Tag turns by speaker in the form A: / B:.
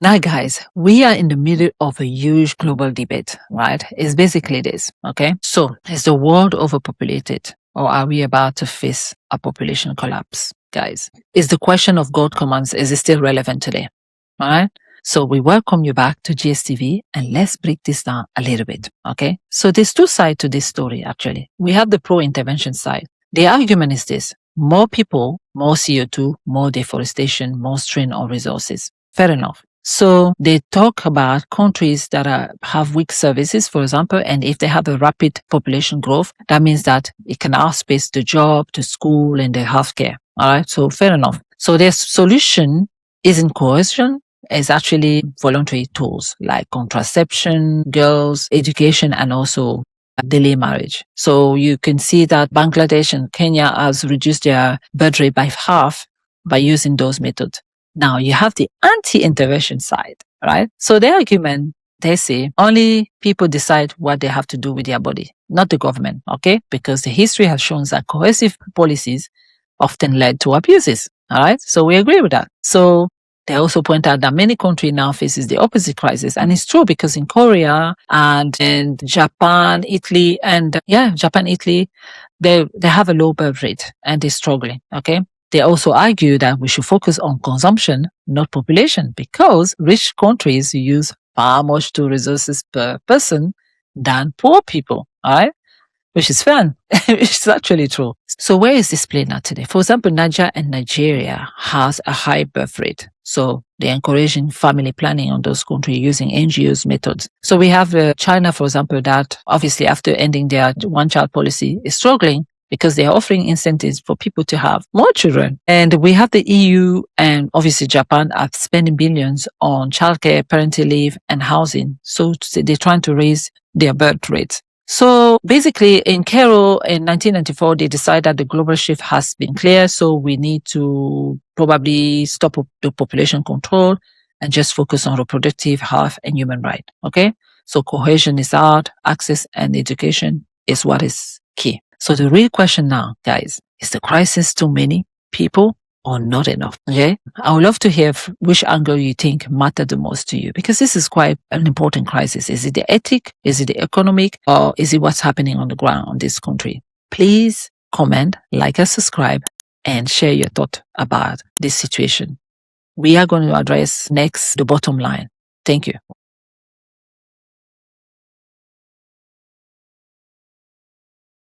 A: Now, guys, we are in the middle of a huge global debate, right? It's basically this, okay? So, is the world overpopulated or are we about to face a population collapse, guys? Is the question of God commands, is it still relevant today? All right? So we welcome you back to GSTV and let's break this down a little bit, okay? So there's two sides to this story, actually. We have the pro-intervention side. The argument is this: more people, more CO2, more deforestation, more strain on resources. Fair enough. So they talk about countries that have weak services, for example, and if they have a rapid population growth, that means that it can outpace the job, the school, and the healthcare. All right. So fair enough. So their solution isn't coercion. It's actually voluntary tools like contraception, girls, education, and also delay marriage. So you can see that Bangladesh and Kenya has reduced their birth rate by half by using those methods. Now you have the anti-intervention side, right? So their argument, they say only people decide what they have to do with their body, not the government, okay? Because the history has shown that coercive policies often led to abuses, all right? So we agree with that. So they also point out that many countries now faces the opposite crisis. And it's true because in Korea and in Japan, Italy, they have a low birth rate and they're struggling, okay? They also argue that we should focus on consumption, not population, because rich countries use far more resources per person than poor people, all right? Which is fun, which is actually true. So where is this playing out today? For example, Nigeria has a high birth rate. So they're encouraging family planning on those countries using NGOs methods. So we have China, for example, that obviously after ending their one-child policy is struggling because they are offering incentives for people to have more children. And we have the EU and obviously Japan are spending billions on childcare, parental leave, and housing. So they're trying to raise their birth rates. So basically in Cairo in 1994, they decided that the global shift has been clear. So we need to probably stop the population control and just focus on reproductive health and human rights. Okay. So cohesion is out, access and education is what is key. So the real question now, guys, is the crisis too many people or not enough? Okay. I would love to hear which angle you think mattered the most to you, because this is quite an important crisis. Is it the ethic? Is it the economic? Or is it what's happening on the ground in this country? Please comment, like and subscribe, and share your thought about this situation. We are going to address next the bottom line. Thank you.